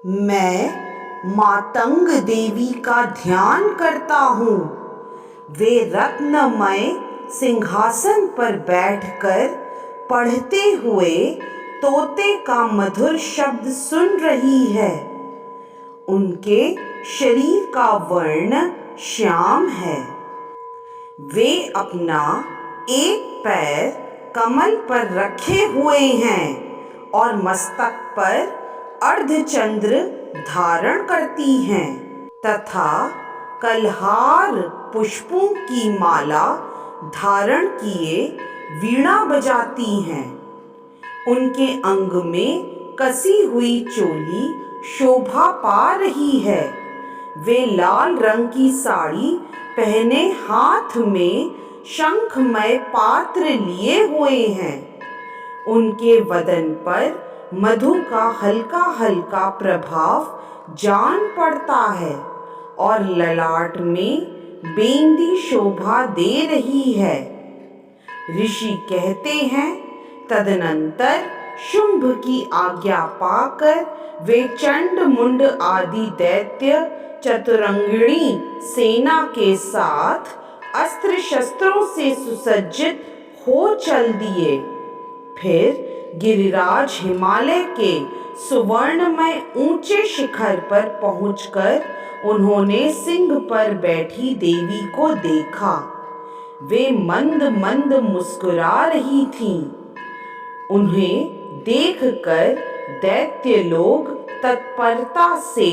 मैं मातंग देवी का ध्यान करता हूँ। वे रत्नमय सिंहासन पर बैठकर पढ़ते हुए तोते का मधुर शब्द सुन रही है। उनके शरीर का वर्ण श्याम है। वे अपना एक पैर कमल पर रखे हुए हैं और मस्तक पर अर्धचंद्र धारण करती हैं तथा कल्हार पुष्पों की माला धारण किए वीणा बजाती हैं। उनके अंग में कसी हुई चोली शोभा पा रही है। वे लाल रंग की साड़ी पहने हाथ में शंखमय पात्र लिए हुए हैं। उनके वदन पर मधु का हल्का हल्का प्रभाव जान पड़ता है और ललाट में बेंदी शोभा दे रही है। ऋषि कहते हैं, तदनंतर शुंभ की आज्ञा पाकर वे चंड मुंड आदि दैत्य चतुरंगिणी सेना के साथ अस्त्र शस्त्रों से सुसज्जित हो चल दिए। फिर गिरिराज हिमालय के सुवर्णमय ऊंचे शिखर पर पहुंचकर उन्होंने सिंह पर बैठी देवी को देखा। वे मंद मंद मुस्कुरा रही थीं। उन्हें देखकर दैत्य लोग तत्परता से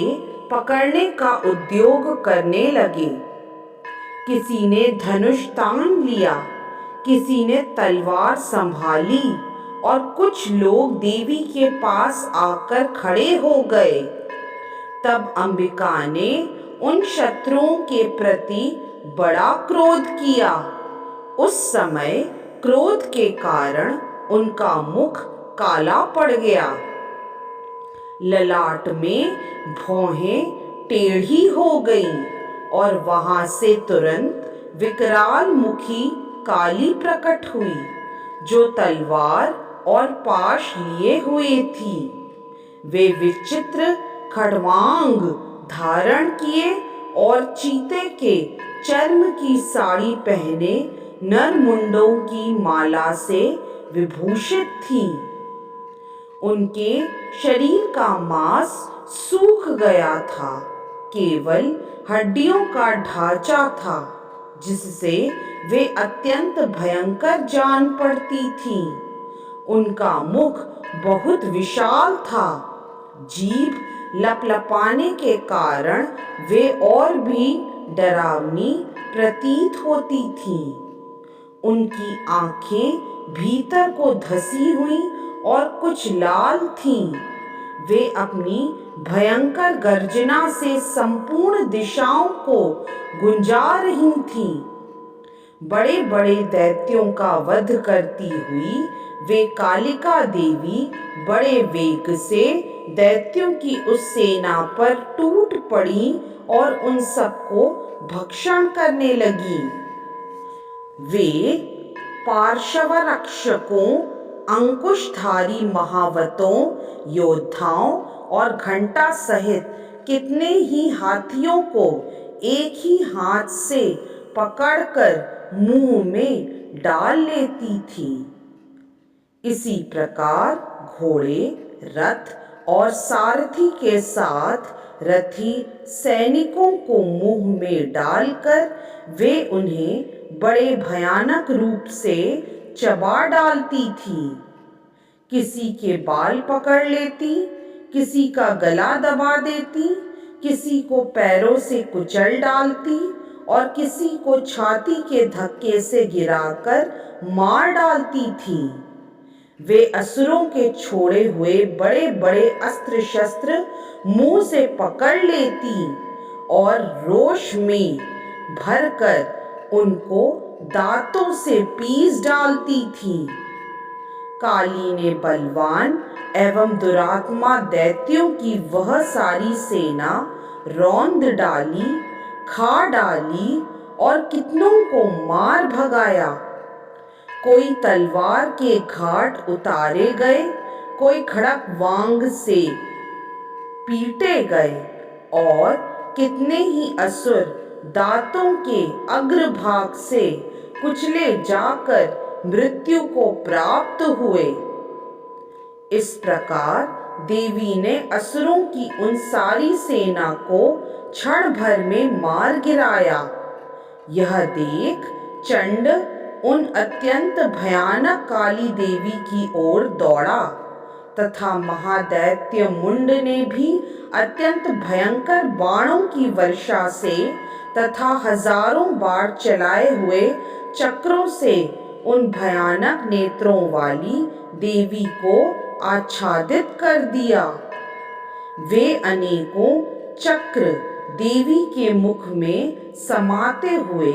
पकड़ने का उद्योग करने लगे। किसी ने धनुष तान लिया, किसी ने तलवार संभाली और कुछ लोग देवी के पास आकर खड़े हो गए। तब अंबिका ने उन शत्रुओं के प्रति बड़ा क्रोध किया। उस समय क्रोध के कारण उनका मुख काला पड़ गया। ललाट में भौहें टेढ़ी हो गईं और वहां से तुरंत विकराल मुखी काली प्रकट हुई, जो तलवार और पाश लिए हुए थी। वे विचित्र खड़वांग धारण किए और चीते के चर्म की साड़ी पहने नरमुंडों की माला से विभूषित थी। उनके शरीर का मांस सूख गया था, केवल हड्डियों का ढांचा था, जिससे वे अत्यंत भयंकर जान पड़ती थीं। उनका मुख बहुत विशाल था। जीभ लपलपाने के कारण वे और भी डरावनी प्रतीत होती थीं। उनकी आंखें भीतर को धसी हुई और कुछ लाल थीं। वे अपनी भयंकर गर्जना से संपूर्ण दिशाओं को गुंजा रही थीं। बड़े बड़े दैत्यों का वध करती हुई वे कालिका देवी बड़े वेग से दैत्यों की उस सेना पर टूट पड़ी और उन सबको भक्षण करने लगी। वे पार्श्वरक्षकों, अंकुशधारी महावतों, योद्धाओं और घंटा सहित कितने ही हाथियों को एक ही हाथ से पकड़कर मुंह में डाल लेती थी। इसी प्रकार घोड़े, रथ और सारथी के साथ रथी सैनिकों को मुंह में डालकर वे उन्हें बड़े भयानक रूप से चबा डालती थी। किसी के बाल पकड़ लेती, किसी का गला दबा देती, किसी को पैरों से कुचल डालती और किसी को छाती के धक्के से गिराकर मार डालती थी। वे असुरों के छोड़े हुए बड़े बड़े अस्त्र शस्त्र मुंह से पकड़ लेती और रोष में भरकर उनको दांतों से पीस डालती थी। काली ने बलवान एवं दुरात्मा दैत्यों की वह सारी सेना रौंद डाली, खा डाली और कितनों को मार भगाया। कोई तलवार के घाट उतारे गए, कोई खड़क वांग से पीटे गए और कितने ही असुर दांतों के अग्रभाग से कुचले जाकर मृत्यु को प्राप्त हुए। इस प्रकार देवी ने असुरों की उन सारी सेना को क्षण भर में मार गिराया। यह देख चंड उन अत्यंत भयानक काली देवी की ओर दौड़ा तथा महादैत्य मुंड ने भी अत्यंत भयंकर बाणों की वर्षा से तथा हजारों बार चलाए हुए चक्रों से उन भयानक नेत्रों वाली देवी को आच्छादित कर दिया। वे अनेकों चक्र देवी के मुख में समाते हुए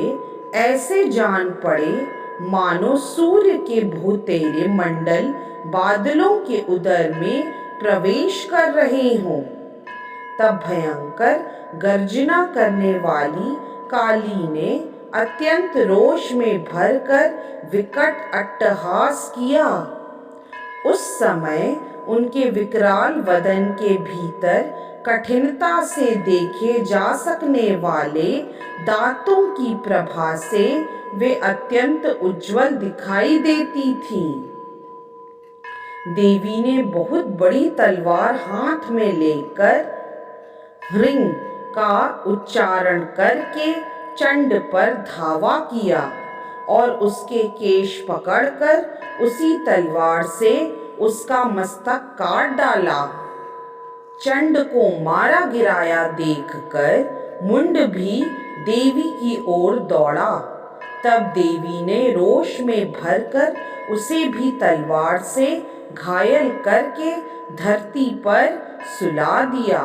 ऐसे जान पड़े मानो सूर्य के भूतेरे मंडल बादलों के उदर में प्रवेश कर रहे हों। तब भयंकर गर्जना करने वाली काली ने अत्यंत रोष में भरकर विकट अट्टहास किया। उस समय उनके विकराल वदन के भीतर कठिनता से देखे जा सकने वाले दांतों की प्रभा से वे अत्यंत उज्जवल दिखाई देती थीं। देवी ने बहुत बड़ी तलवार हाथ में लेकर ह्रीं का उच्चारण करके चंड पर धावा किया और उसके केश पकड़कर उसी तलवार से उसका मस्तक काट डाला। चंड को मारा गिराया देखकर मुंड भी देवी की ओर दौड़ा। तब देवी ने रोष में भरकर उसे भी तलवार से घायल करके धरती पर सुला दिया।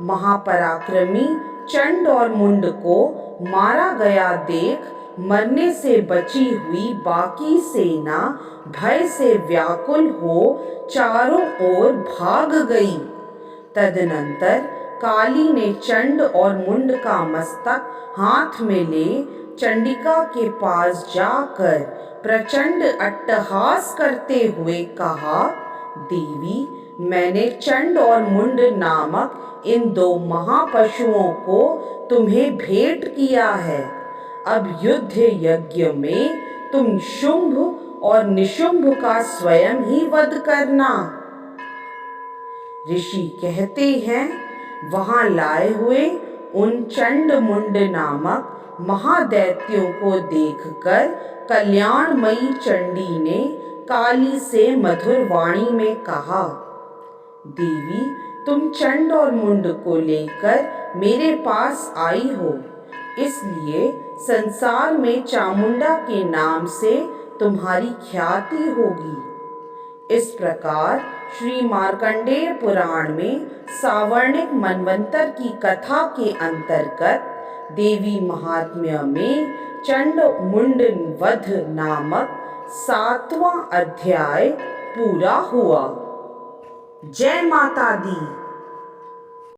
महापराक्रमी चंड और मुंड को मारा गया देख मरने से बची हुई बाकी सेना भय से व्याकुल हो चारों ओर भाग गई। तदनंतर काली ने चंड और मुंड का मस्तक हाथ में ले चंडिका के पास जाकर प्रचंड अट्टहास करते हुए कहा, देवी, मैंने चंड और मुंड नामक इन दो महापशुओं को तुम्हें भेंट किया है। अब युद्ध यज्ञ में तुम शुंभ और निशुंभ का स्वयं ही वध करना। ऋषि कहते हैं, वहां लाए हुए उन चंड मुंड नामक महादैत्यों को देखकर कल्याणमयी चंडी ने काली से मधुर वाणी में कहा, देवी, तुम चंड और मुंड को लेकर मेरे पास आई हो, इसलिए संसार में चामुंडा के नाम से तुम्हारी ख्याति होगी। इस प्रकार श्री मार्कंडेय पुराण में सावर्णिक मनवंतर की कथा के अंतर्गत देवी महात्म्य में चंड मुंड वध नामक 7वां अध्याय पूरा हुआ। जय माता दी।